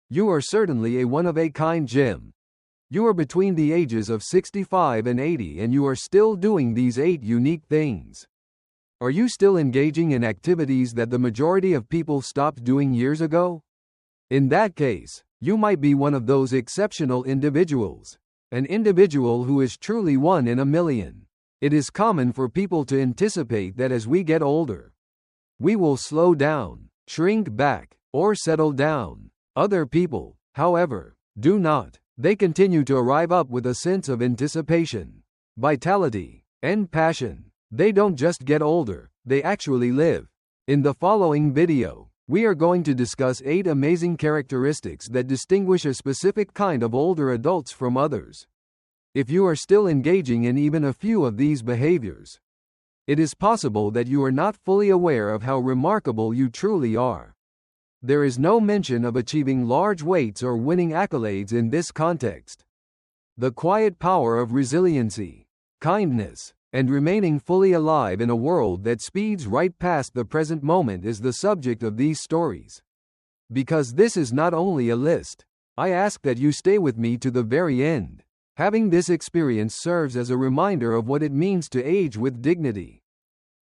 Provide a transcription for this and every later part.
You are certainly a one-of-a-kind gem. You are between the ages of 65 and 80 and you are still doing these 8 unique things. Are you still engaging in activities that the majority of people stopped doing years ago? In that case, you might be one of those exceptional individuals. An individual who is truly one in a million. It is common for people to anticipate that as we get older, we will slow down, shrink back, or settle down. Other people, however, do not. They continue to arrive up with a sense of anticipation, vitality, and passion. They don't just get older, they actually live. In the following video, we are going to discuss 8 amazing characteristics that distinguish a specific kind of older adults from others. If you are still engaging in even a few of these behaviors, it is possible that you are not fully aware of how remarkable you truly are. There is no mention of achieving large weights or winning accolades in this context. The quiet power of resiliency, kindness, and remaining fully alive in a world that speeds right past the present moment is the subject of these stories. Because this is not only a list, I ask that you stay with me to the very end. Having this experience serves as a reminder of what it means to age with dignity,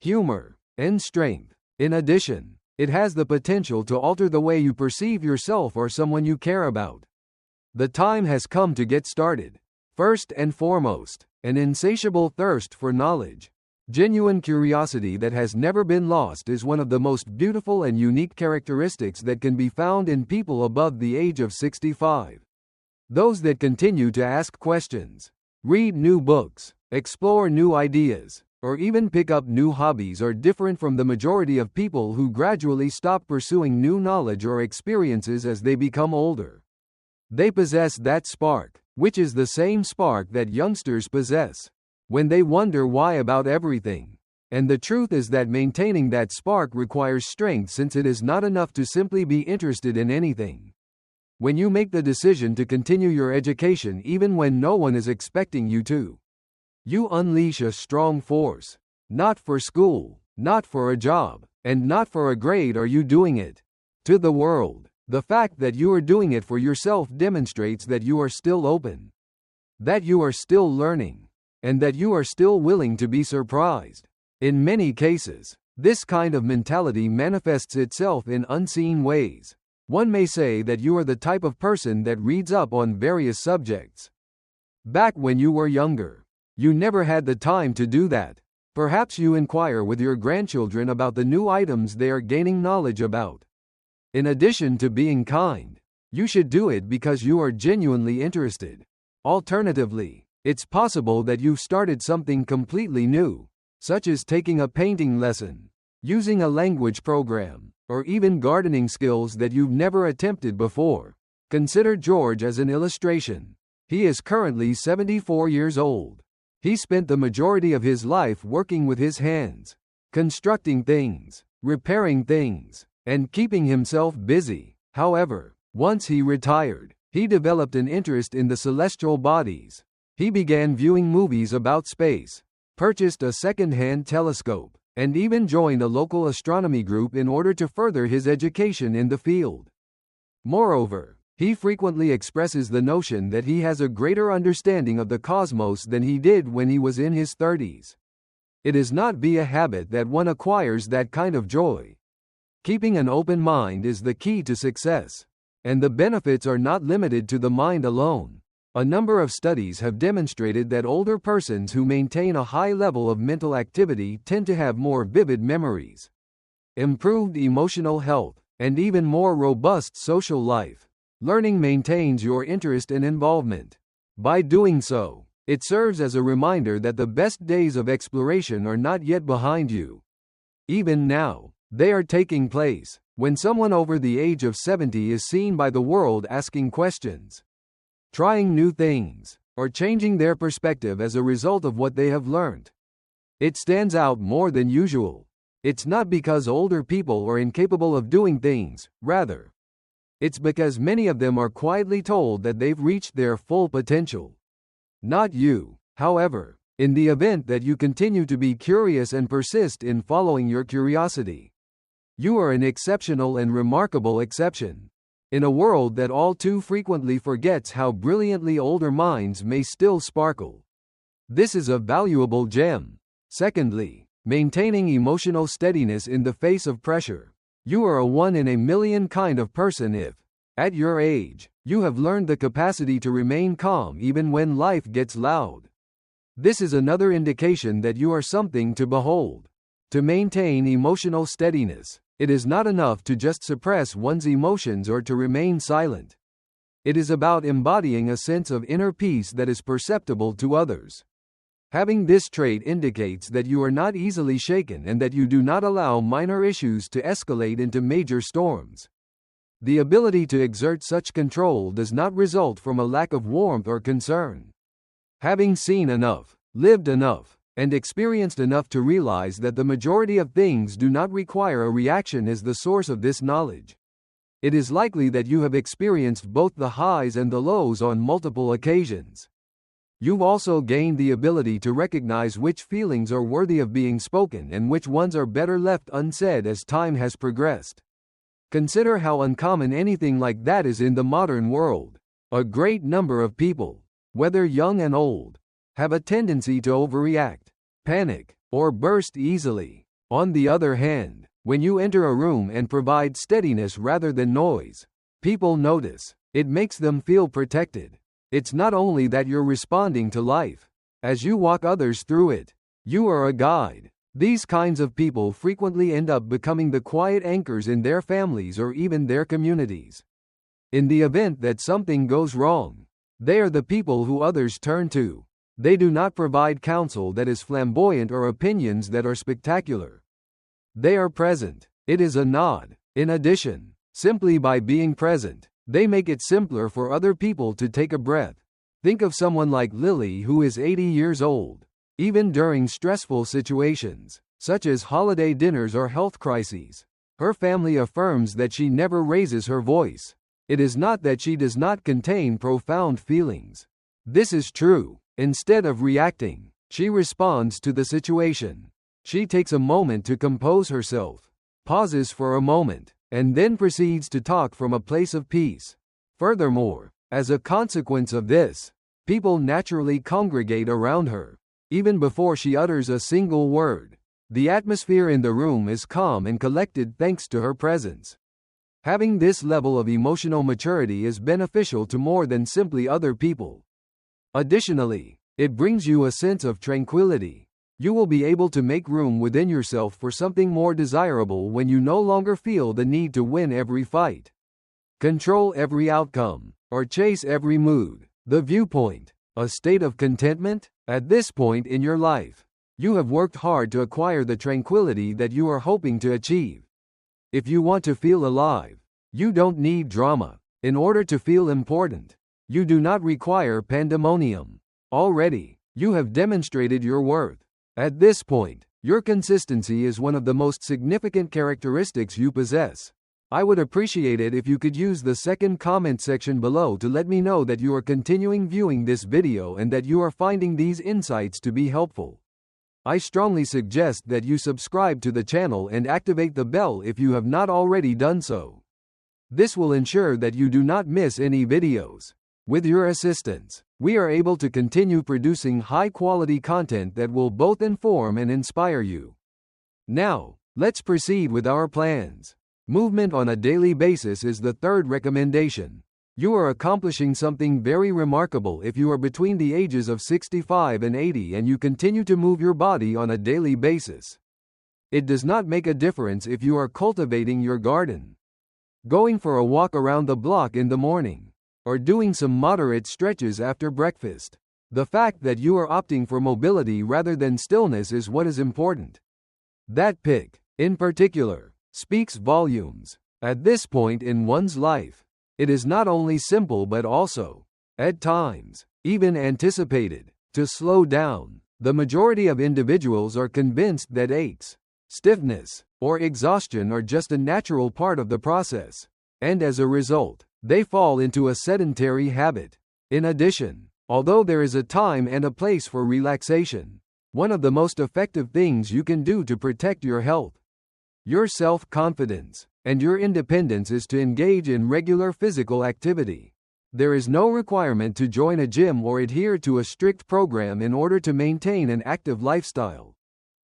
humor, and strength. In addition, it has the potential to alter the way you perceive yourself or someone you care about. The time has come to get started. First and foremost, an insatiable thirst for knowledge. Genuine curiosity that has never been lost is one of the most beautiful and unique characteristics that can be found in people above the age of 65. Those that continue to ask questions, read new books, explore new ideas, or even pick up new hobbies are different from the majority of people who gradually stop pursuing new knowledge or experiences as they become older. They possess that spark, which is the same spark that youngsters possess, when they wonder why about everything. And the truth is that maintaining that spark requires strength, since it is not enough to simply be interested in anything. When you make the decision to continue your education even when no one is expecting you to, you unleash a strong force. Not for school, not for a job, and not for a grade are you doing it. To the world, the fact that you are doing it for yourself demonstrates that you are still open, that you are still learning, and that you are still willing to be surprised. In many cases, this kind of mentality manifests itself in unseen ways. One may say that you are the type of person that reads up on various subjects. Back when you were younger, you never had the time to do that. Perhaps you inquire with your grandchildren about the new items they are gaining knowledge about. In addition to being kind, you should do it because you are genuinely interested. Alternatively, it's possible that you've started something completely new, such as taking a painting lesson, using a language program, or even gardening skills that you've never attempted before. Consider George as an illustration. He is currently 74 years old. He spent the majority of his life working with his hands, constructing things, repairing things, and keeping himself busy. However, once he retired, he developed an interest in the celestial bodies. He began viewing movies about space, purchased a second-hand telescope, and even joined a local astronomy group in order to further his education in the field. Moreover, he frequently expresses the notion that he has a greater understanding of the cosmos than he did when he was in his 30s. It is not via habit that one acquires that kind of joy. Keeping an open mind is the key to success. And the benefits are not limited to the mind alone. A number of studies have demonstrated that older persons who maintain a high level of mental activity tend to have more vivid memories, improved emotional health, and even more robust social life. Learning maintains your interest and involvement. By doing so, it serves as a reminder that the best days of exploration are not yet behind you. Even now, they are taking place, when someone over the age of 70 is seen by the world asking questions, trying new things, or changing their perspective as a result of what they have learned. It stands out more than usual. It's not because older people are incapable of doing things, rather, it's because many of them are quietly told that they've reached their full potential. Not you, however, in the event that you continue to be curious and persist in following your curiosity. You are an exceptional and remarkable exception. in a world that all too frequently forgets how brilliantly older minds may still sparkle. This is a valuable gem. Secondly, maintaining emotional steadiness in the face of pressure. You are a one-in-a-million kind of person if, at your age, you have learned the capacity to remain calm even when life gets loud. This is another indication that you are something to behold. To maintain emotional steadiness, it is not enough to just suppress one's emotions or to remain silent. It is about embodying a sense of inner peace that is perceptible to others. Having this trait indicates that you are not easily shaken and that you do not allow minor issues to escalate into major storms. The ability to exert such control does not result from a lack of warmth or concern. Having seen enough, lived enough, and experienced enough to realize that the majority of things do not require a reaction is the source of this knowledge. It is likely that you have experienced both the highs and the lows on multiple occasions. You've also gained the ability to recognize which feelings are worthy of being spoken and which ones are better left unsaid as time has progressed. Consider how uncommon anything like that is in the modern world. A great number of people, whether young and old, have a tendency to overreact, panic, or burst easily. On the other hand, when you enter a room and provide steadiness rather than noise, people notice. It makes them feel protected. It's not only that you're responding to life. As you walk others through it, you are a guide. These kinds of people frequently end up becoming the quiet anchors in their families or even their communities. In the event that something goes wrong, they are the people who others turn to. They do not provide counsel that is flamboyant or opinions that are spectacular. They are present. It is a nod. In addition, simply by being present, they make it simpler for other people to take a breath. Think of someone like Lily, who is 80 years old. Even during stressful situations, such as holiday dinners or health crises, her family affirms that she never raises her voice. It is not that she does not contain profound feelings. This is true. Instead of reacting, she responds to the situation. She takes a moment to compose herself, pauses for a moment, and then proceeds to talk from a place of peace. Furthermore, as a consequence of this, people naturally congregate around her. Even before she utters a single word, the atmosphere in the room is calm and collected thanks to her presence. Having this level of emotional maturity is beneficial to more than simply other people. Additionally, it brings you a sense of tranquility. You will be able to make room within yourself for something more desirable when you no longer feel the need to win every fight, control every outcome, or chase every mood. The viewpoint, a state of contentment. At this point in your life, you have worked hard to acquire the tranquility that you are hoping to achieve. If you want to feel alive, you don't need drama. In order to feel important, you do not require pandemonium. Already, you have demonstrated your worth. At this point, your consistency is one of the most significant characteristics you possess. I would appreciate it if you could use the second comment section below to let me know that you are continuing viewing this video and that you are finding these insights to be helpful. I strongly suggest that you subscribe to the channel and activate the bell if you have not already done so. This will ensure that you do not miss any videos. With your assistance, we are able to continue producing high-quality content that will both inform and inspire you. Now, let's proceed with our plans. Movement on a daily basis is the third recommendation. You are accomplishing something very remarkable if you are between the ages of 65 and 80 and you continue to move your body on a daily basis. It does not make a difference if you are cultivating your garden, going for a walk around the block in the morning, or doing some moderate stretches after breakfast. The fact that you are opting for mobility rather than stillness is what is important. That pick, in particular, speaks volumes. At this point in one's life, it is not only simple but also, at times, even anticipated, to slow down. The majority of individuals are convinced that aches, stiffness, or exhaustion are just a natural part of the process, and as a result, they fall into a sedentary habit. In addition, although there is a time and a place for relaxation, one of the most effective things you can do to protect your health your self-confidence, and your independence is to engage in regular physical activity. There is no requirement to join a gym or adhere to a strict program in order to maintain an active lifestyle.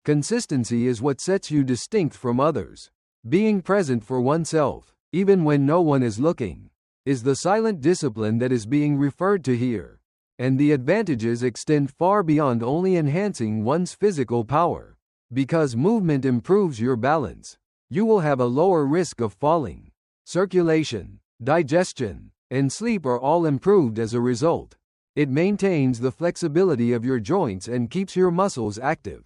Consistency is what sets you distinct from others. Being present for oneself, even when no one is looking, is the silent discipline that is being referred to here. And the advantages extend far beyond only enhancing one's physical power. Because movement improves your balance, you will have a lower risk of falling. Circulation, digestion, and sleep are all improved as a result. It maintains the flexibility of your joints and keeps your muscles active.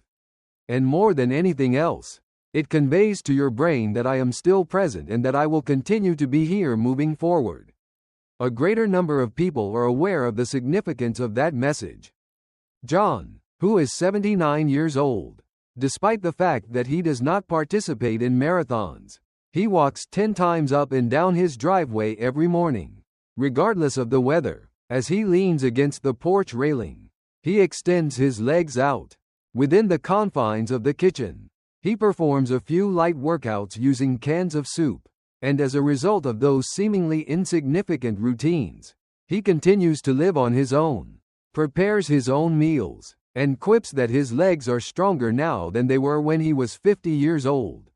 And more than anything else, it conveys to your brain that I am still present and that I will continue to be here moving forward. A greater number of people are aware of the significance of that message. John, who is 79 years old, despite the fact that he does not participate in marathons, he walks 10 times up and down his driveway every morning. Regardless of the weather, as he leans against the porch railing, he extends his legs out. Within the confines of the kitchen, he performs a few light workouts using cans of soup, and as a result of those seemingly insignificant routines, he continues to live on his own, prepares his own meals, and quips that his legs are stronger now than they were when he was 50 years old.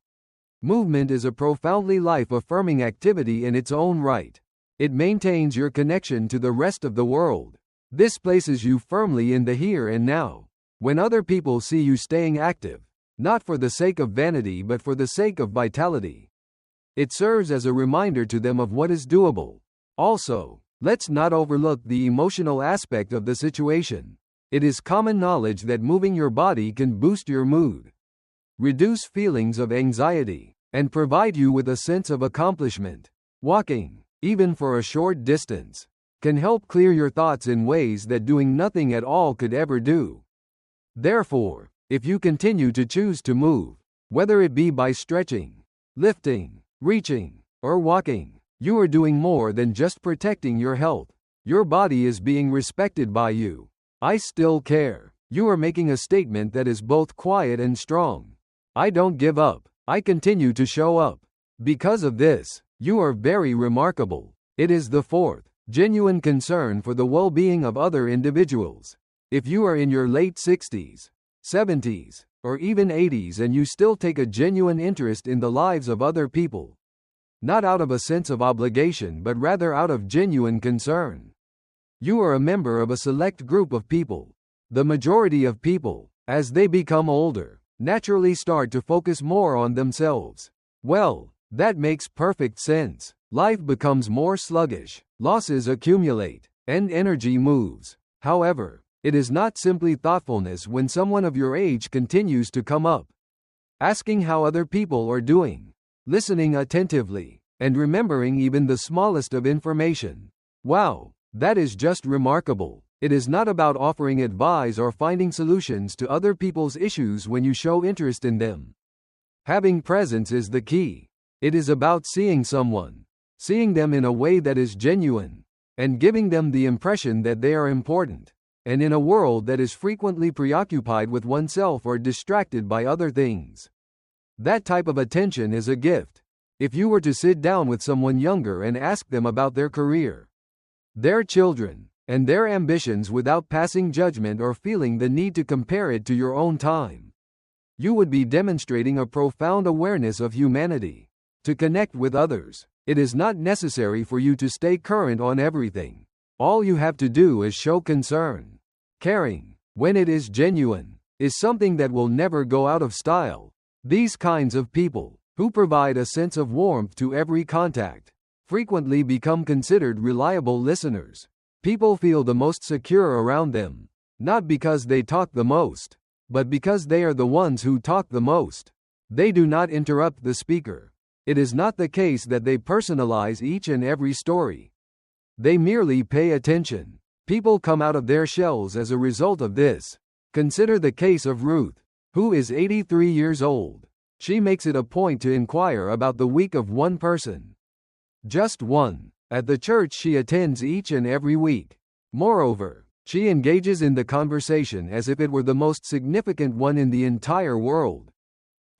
Movement is a profoundly life-affirming activity in its own right. It maintains your connection to the rest of the world. This places you firmly in the here and now. When other people see you staying active, not for the sake of vanity but for the sake of vitality, it serves as a reminder to them of what is doable. Also, let's not overlook the emotional aspect of the situation. It is common knowledge that moving your body can boost your mood, reduce feelings of anxiety, and provide you with a sense of accomplishment. Walking, even for a short distance, can help clear your thoughts in ways that doing nothing at all could ever do. Therefore, if you continue to choose to move, whether it be by stretching, lifting, reaching, or walking, you are doing more than just protecting your health. Your body is being respected by you. I still care. You are making a statement that is both quiet and strong. I don't give up. I continue to show up. Because of this, you are very remarkable. It is the fourth, genuine concern for the well-being of other individuals. If you are in your late 60s, 70s, or even 80s and you still take a genuine interest in the lives of other people, not out of a sense of obligation but rather out of genuine concern, you are a member of a select group of people. The majority of people, as they become older, naturally start to focus more on themselves. Well, that makes perfect sense. Life becomes more sluggish, losses accumulate, and energy moves. However, it is not simply thoughtfulness when someone of your age continues to come up, asking how other people are doing, listening attentively, and remembering even the smallest of information. Wow, that is just remarkable. It is not about offering advice or finding solutions to other people's issues when you show interest in them. Having presence is the key. It is about seeing someone, seeing them in a way that is genuine, and giving them the impression that they are important. And in a world that is frequently preoccupied with oneself or distracted by other things, that type of attention is a gift. If you were to sit down with someone younger and ask them about their career, their children, and their ambitions without passing judgment or feeling the need to compare it to your own time, you would be demonstrating a profound awareness of humanity. To connect with others, it is not necessary for you to stay current on everything. All you have to do is show concern. Caring, when it is genuine, is something that will never go out of style. These kinds of people, who provide a sense of warmth to every contact, frequently become considered reliable listeners. People feel the most secure around them, not because they talk the most, but because they are the ones who talk the most. They do not interrupt the speaker. It is not the case that they personalize each and every story. They merely pay attention. People come out of their shells as a result of this. Consider the case of Ruth, who is 83 years old. She makes it a point to inquire about the week of one person. Just one, at the church she attends each and every week. Moreover, she engages in the conversation as if it were the most significant one in the entire world.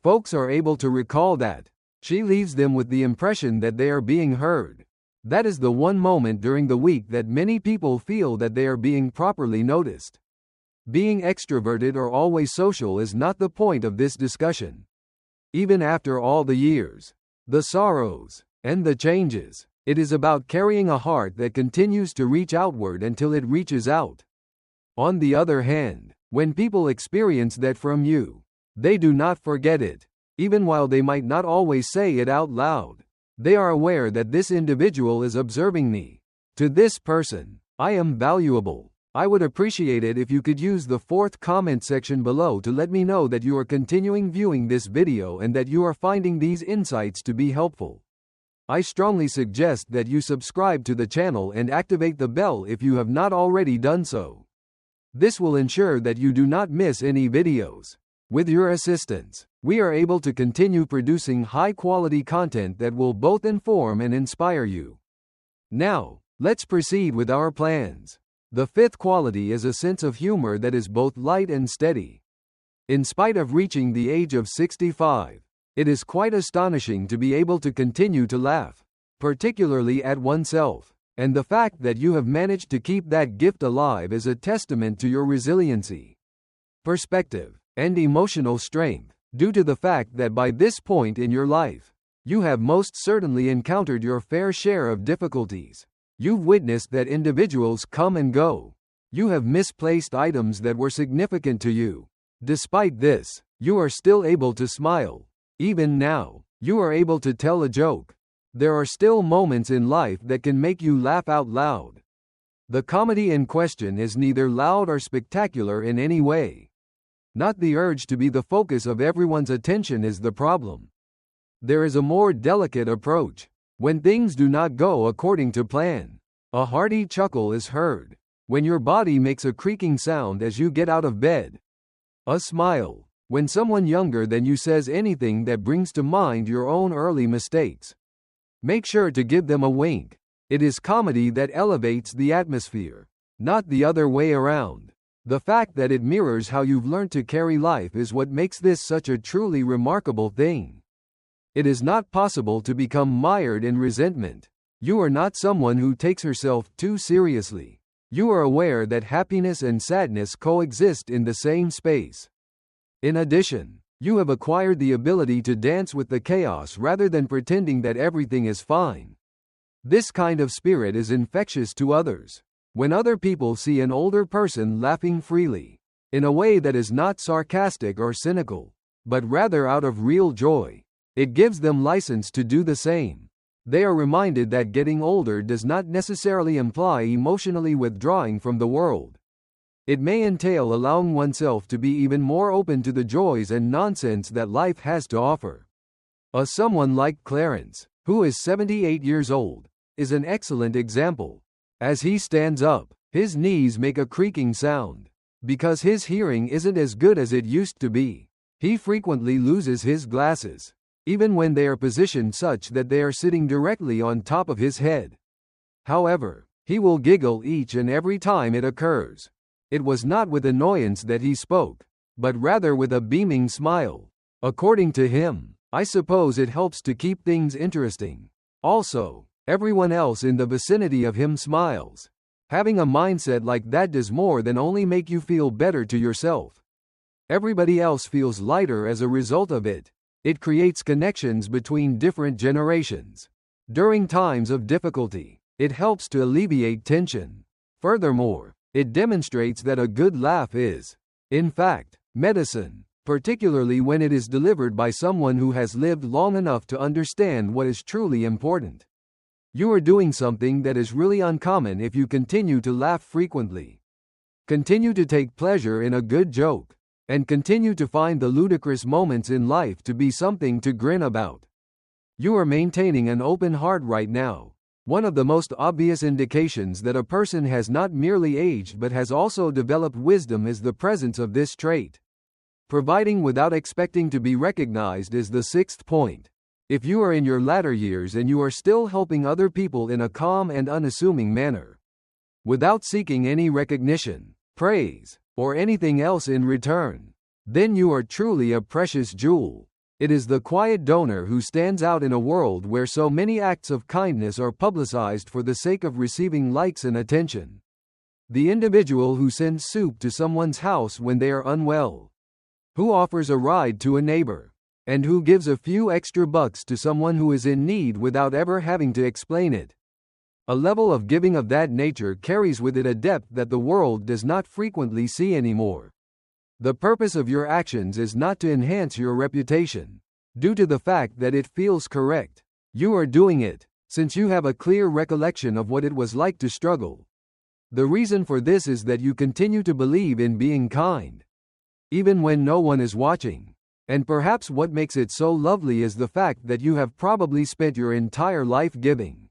folks are able to recall that. She leaves them with the impression that they are being heard. That is the one moment during the week that many people feel that they are being properly noticed. Being extroverted or always social is not the point of this discussion. Even after all the years, the sorrows, and the changes, it is about carrying a heart that continues to reach outward until it reaches out. On the other hand, when people experience that from you, they do not forget it. Even while they might not always say it out loud, they are aware that this individual is observing me. To this person, I am valuable. I would appreciate it if you could use the 4th comment section below to let me know that you are continuing viewing this video and that you are finding these insights to be helpful. I strongly suggest that you subscribe to the channel and activate the bell if you have not already done so. This will ensure that you do not miss any videos. With your assistance, we are able to continue producing high-quality content that will both inform and inspire you. Now, let's proceed with our plans. The 5th quality is a sense of humor that is both light and steady. In spite of reaching the age of 65, it is quite astonishing to be able to continue to laugh, particularly at oneself, and the fact that you have managed to keep that gift alive is a testament to your resiliency, perspective, and emotional strength, due to the fact that by this point in your life, you have most certainly encountered your fair share of difficulties. You've witnessed that individuals come and go. You have misplaced items that were significant to you. Despite this, you are still able to smile. Even now, you are able to tell a joke. There are still moments in life that can make you laugh out loud. The comedy in question is neither loud or spectacular in any way. Not the urge to be the focus of everyone's attention is the problem. There is a more delicate approach. When things do not go according to plan, a hearty chuckle is heard. When your body makes a creaking sound as you get out of bed. A smile. When someone younger than you says anything that brings to mind your own early mistakes. Make sure to give them a wink. It is comedy that elevates the atmosphere, not the other way around. The fact that it mirrors how you've learned to carry life is what makes this such a truly remarkable thing. It is not possible to become mired in resentment. You are not someone who takes herself too seriously. You are aware that happiness and sadness coexist in the same space. In addition, you have acquired the ability to dance with the chaos rather than pretending that everything is fine. This kind of spirit is infectious to others. When other people see an older person laughing freely, in a way that is not sarcastic or cynical, but rather out of real joy, it gives them license to do the same. They are reminded that getting older does not necessarily imply emotionally withdrawing from the world. It may entail allowing oneself to be even more open to the joys and nonsense that life has to offer. Someone like Clarence, who is 78 years old, is an excellent example. As he stands up, his knees make a creaking sound. Because his hearing isn't as good as it used to be, he frequently loses his glasses, even when they are positioned such that they are sitting directly on top of his head. However, he will giggle each and every time it occurs. It was not with annoyance that he spoke, but rather with a beaming smile. According to him, I suppose it helps to keep things interesting. Also, everyone else in the vicinity of him smiles. Having a mindset like that does more than only make you feel better to yourself. Everybody else feels lighter as a result of it. It creates connections between different generations. During times of difficulty, it helps to alleviate tension. Furthermore, it demonstrates that a good laugh is, in fact, medicine, particularly when it is delivered by someone who has lived long enough to understand what is truly important. You are doing something that is really uncommon if you continue to laugh frequently. Continue to take pleasure in a good joke, and continue to find the ludicrous moments in life to be something to grin about. You are maintaining an open heart right now. One of the most obvious indications that a person has not merely aged but has also developed wisdom is the presence of this trait. Providing without expecting to be recognized is the 6th point. If you are in your latter years and you are still helping other people in a calm and unassuming manner, without seeking any recognition, praise, or anything else in return, then you are truly a precious jewel. It is the quiet donor who stands out in a world where so many acts of kindness are publicized for the sake of receiving likes and attention. The individual who sends soup to someone's house when they are unwell, who offers a ride to a neighbor, and who gives a few extra bucks to someone who is in need without ever having to explain it. A level of giving of that nature carries with it a depth that the world does not frequently see anymore. The purpose of your actions is not to enhance your reputation, due to the fact that it feels correct. You are doing it, since you have a clear recollection of what it was like to struggle. The reason for this is that you continue to believe in being kind, even when no one is watching. And perhaps what makes it so lovely is the fact that you have probably spent your entire life giving.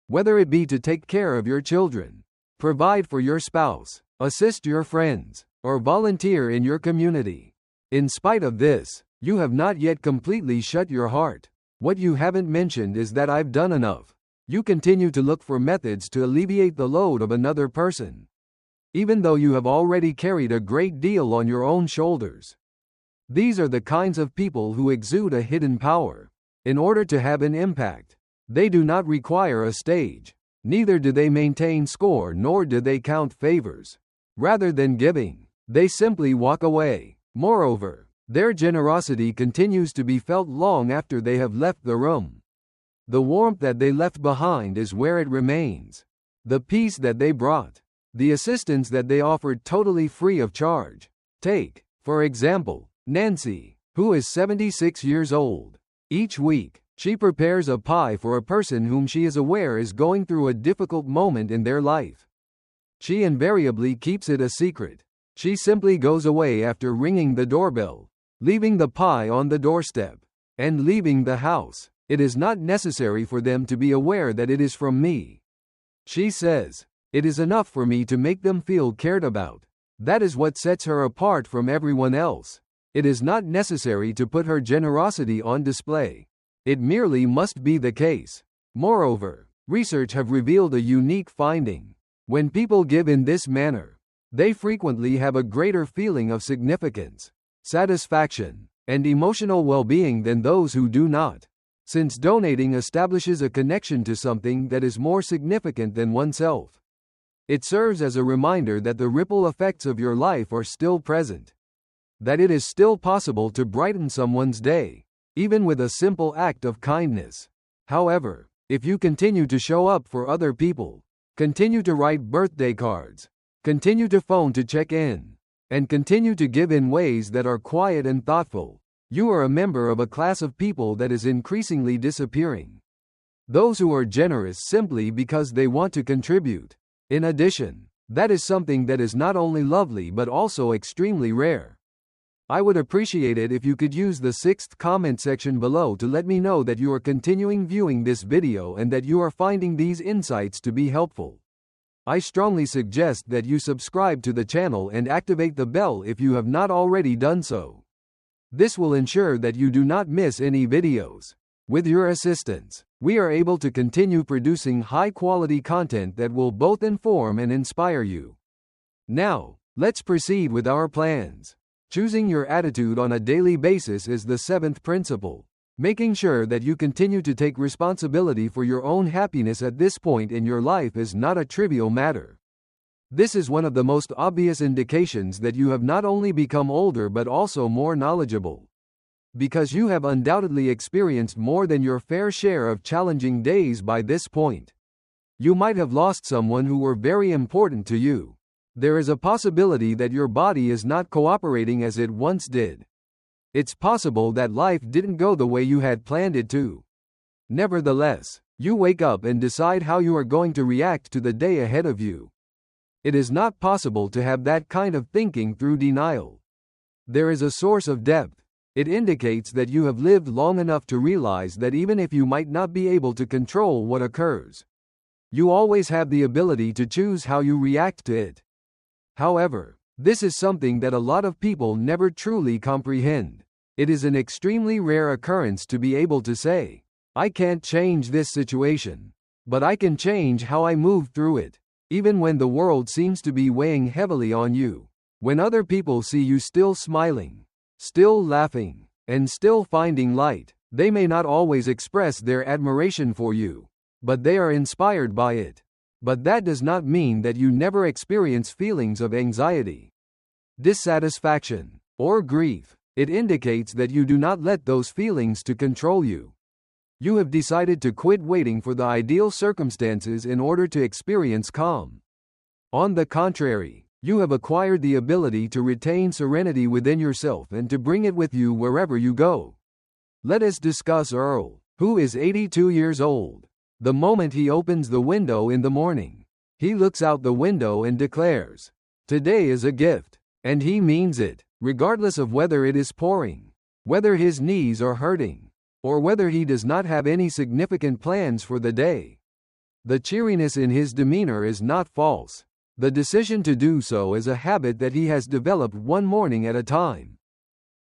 Whether it be to take care of your children, provide for your spouse, assist your friends, or volunteer in your community. In spite of this, you have not yet completely shut your heart. What you haven't mentioned is that I've done enough. You continue to look for methods to alleviate the load of another person, even though you have already carried a great deal on your own shoulders. These are the kinds of people who exude a hidden power. In order to have an impact, they do not require a stage. Neither do they maintain score nor do they count favors. Rather than giving, they simply walk away. Moreover, their generosity continues to be felt long after they have left the room. The warmth that they left behind is where it remains. The peace that they brought. The assistance that they offered totally free of charge. Take, for example, Nancy, who is 76 years old. Each week, she prepares a pie for a person whom she is aware is going through a difficult moment in their life. She invariably keeps it a secret. She simply goes away after ringing the doorbell, leaving the pie on the doorstep, and leaving the house. It is not necessary for them to be aware that it is from me. She says, it is enough for me to make them feel cared about. That is what sets her apart from everyone else. It is not necessary to put her generosity on display. It merely must be the case. Moreover, research have revealed a unique finding. When people give in this manner, they frequently have a greater feeling of significance, satisfaction, and emotional well-being than those who do not. Since donating establishes a connection to something that is more significant than oneself. It serves as a reminder that the ripple effects of your life are still present. That it is still possible to brighten someone's day, even with a simple act of kindness. However, if you continue to show up for other people, continue to write birthday cards, continue to phone to check in, and continue to give in ways that are quiet and thoughtful, you are a member of a class of people that is increasingly disappearing. Those who are generous simply because they want to contribute. In addition, that is something that is not only lovely but also extremely rare. I would appreciate it if you could use the 6th comment section below to let me know that you are continuing viewing this video and that you are finding these insights to be helpful. I strongly suggest that you subscribe to the channel and activate the bell if you have not already done so. This will ensure that you do not miss any videos. With your assistance, we are able to continue producing high-quality content that will both inform and inspire you. Now, let's proceed with our plans. Choosing your attitude on a daily basis is the 7th principle. Making sure that you continue to take responsibility for your own happiness at this point in your life is not a trivial matter. This is one of the most obvious indications that you have not only become older but also more knowledgeable. Because you have undoubtedly experienced more than your fair share of challenging days by this point. You might have lost someone who were very important to you. There is a possibility that your body is not cooperating as it once did. It's possible that life didn't go the way you had planned it to. Nevertheless, you wake up and decide how you are going to react to the day ahead of you. It is not possible to have that kind of thinking through denial. There is a source of depth. It indicates that you have lived long enough to realize that even if you might not be able to control what occurs, you always have the ability to choose how you react to it. However, this is something that a lot of people never truly comprehend. It is an extremely rare occurrence to be able to say, I can't change this situation, but I can change how I move through it. Even when the world seems to be weighing heavily on you, when other people see you still smiling, still laughing, and still finding light. They may not always express their admiration for you, but they are inspired by it. But that does not mean that you never experience feelings of anxiety, dissatisfaction, or grief. It indicates that you do not let those feelings to control you. You have decided to quit waiting for the ideal circumstances in order to experience calm. On the contrary, you have acquired the ability to retain serenity within yourself and to bring it with you wherever you go. Let us discuss Earl, who is 82 years old. The moment he opens the window in the morning, he looks out the window and declares, "Today is a gift." And he means it, regardless of whether it is pouring, whether his knees are hurting, or whether he does not have any significant plans for the day. The cheeriness in his demeanor is not false. The decision to do so is a habit that he has developed one morning at a time.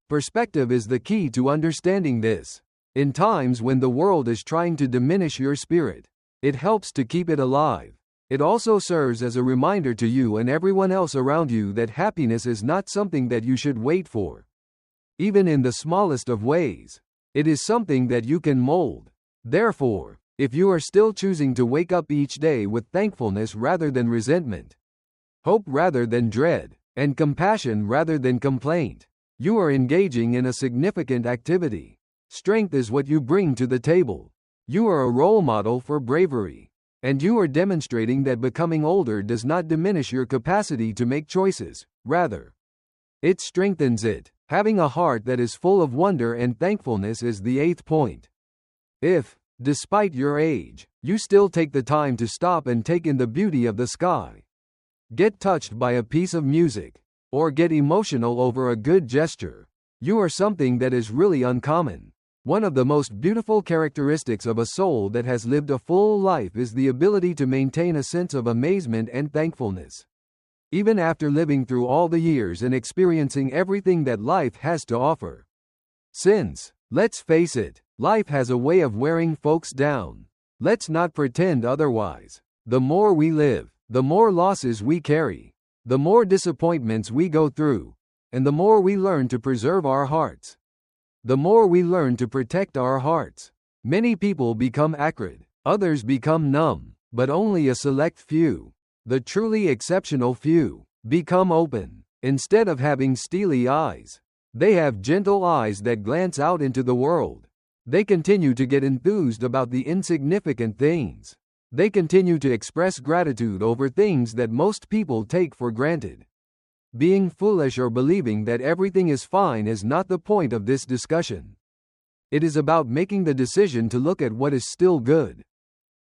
Perspective is the key to understanding this. In times when the world is trying to diminish your spirit, it helps to keep it alive. It also serves as a reminder to you and everyone else around you that happiness is not something that you should wait for. Even in the smallest of ways, it is something that you can mold. Therefore, if you are still choosing to wake up each day with thankfulness rather than resentment, hope rather than dread, and compassion rather than complaint, you are engaging in a significant activity. Strength is what you bring to the table. You are a role model for bravery. And you are demonstrating that becoming older does not diminish your capacity to make choices, rather, it strengthens it. Having a heart that is full of wonder and thankfulness is the 8th point. If, despite your age, you still take the time to stop and take in the beauty of the sky, get touched by a piece of music, or get emotional over a good gesture, you are something that is really uncommon. One of the most beautiful characteristics of a soul that has lived a full life is the ability to maintain a sense of amazement and thankfulness. Even after living through all the years and experiencing everything that life has to offer. Since, let's face it, life has a way of wearing folks down. Let's not pretend otherwise. The more we live, the more losses we carry, the more disappointments we go through, and the more we learn to preserve our hearts. The more we learn to protect our hearts. Many people become acrid, others become numb, but only a select few, the truly exceptional few, become open. Instead of having steely eyes, they have gentle eyes that glance out into the world. They continue to get enthused about the insignificant things. They continue to express gratitude over things that most people take for granted. Being foolish or believing that everything is fine is not the point of this discussion. It is about making the decision to look at what is still good.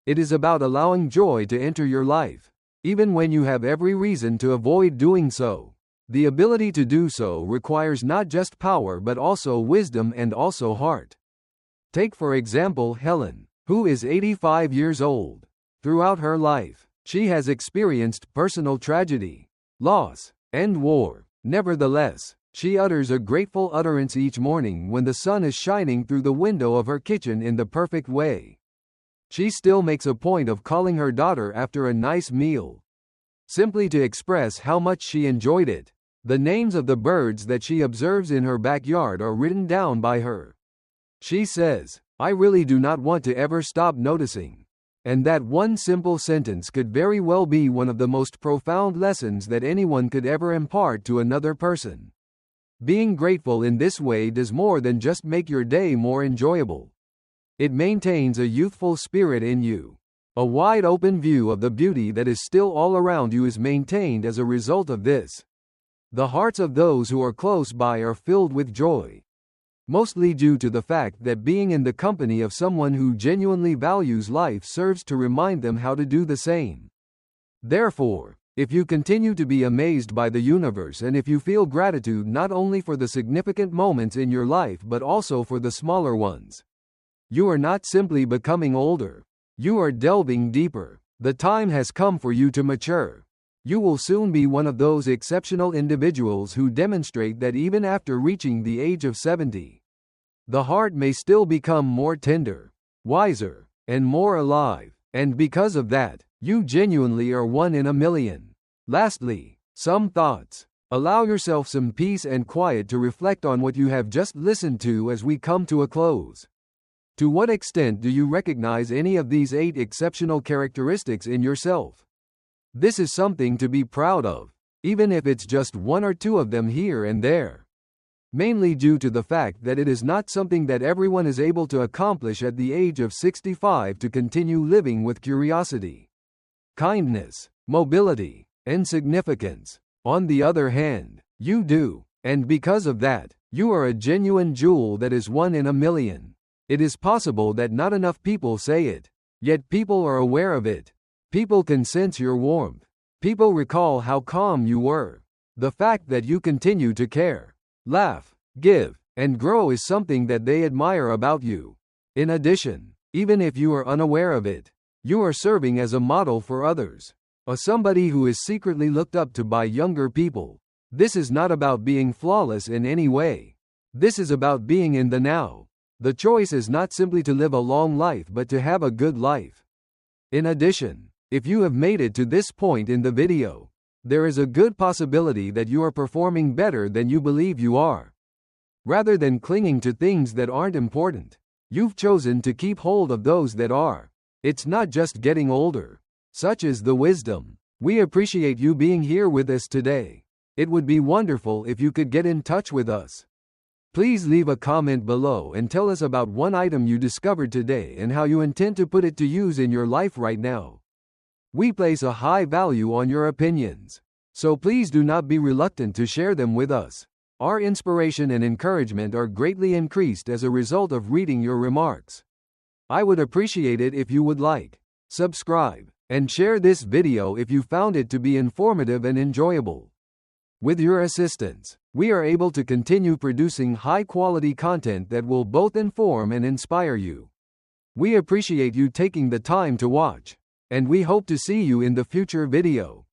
It is about allowing joy to enter your life, even when you have every reason to avoid doing so. The ability to do so requires not just power but also wisdom and also heart. Take for example Helen, who is 85 years old. Throughout her life, she has experienced personal tragedy, loss, and war. Nevertheless, she utters a grateful utterance each morning when the sun is shining through the window of her kitchen in the perfect way. She still makes a point of calling her daughter after a nice meal, simply to express how much she enjoyed it. The names of the birds that she observes in her backyard are written down by her. She says, "I really do not want to ever stop noticing." And that one simple sentence could very well be one of the most profound lessons that anyone could ever impart to another person. Being grateful in this way does more than just make your day more enjoyable. It maintains a youthful spirit in you. A wide open view of the beauty that is still all around you is maintained as a result of this. The hearts of those who are close by are filled with joy, mostly due to the fact that being in the company of someone who genuinely values life serves to remind them how to do the same. Therefore, if you continue to be amazed by the universe and if you feel gratitude not only for the significant moments in your life but also for the smaller ones, you are not simply becoming older. You are delving deeper. The time has come for you to mature. You will soon be one of those exceptional individuals who demonstrate that even after reaching the age of 70, the heart may still become more tender, wiser, and more alive, and because of that, you genuinely are one in a million. Lastly, some thoughts. Allow yourself some peace and quiet to reflect on what you have just listened to as we come to a close. To what extent do you recognize any of these 8 exceptional characteristics in yourself? This is something to be proud of, even if it's just 1 or 2 of them here and there. Mainly due to the fact that it is not something that everyone is able to accomplish at the age of 65 to continue living with curiosity, kindness, mobility, and significance. On the other hand, you do, and because of that, you are a genuine jewel that is 1 in a million. It is possible that not enough people say it, yet people are aware of it. People can sense your warmth. People recall how calm you were. The fact that you continue to care, laugh, give, and grow is something that they admire about you. In addition, even if you are unaware of it, you are serving as a model for others. As somebody who is secretly looked up to by younger people. This is not about being flawless in any way. This is about being in the now. The choice is not simply to live a long life but to have a good life. In addition, if you have made it to this point in the video, there is a good possibility that you are performing better than you believe you are. Rather than clinging to things that aren't important, you've chosen to keep hold of those that are. It's not just getting older. Such is the wisdom. We appreciate you being here with us today. It would be wonderful if you could get in touch with us. Please leave a comment below and tell us about one item you discovered today and how you intend to put it to use in your life right now. We place a high value on your opinions, so please do not be reluctant to share them with us. Our inspiration and encouragement are greatly increased as a result of reading your remarks. I would appreciate it if you would like, subscribe, and share this video if you found it to be informative and enjoyable. With your assistance, we are able to continue producing high-quality content that will both inform and inspire you. We appreciate you taking the time to watch, and we hope to see you in the future video.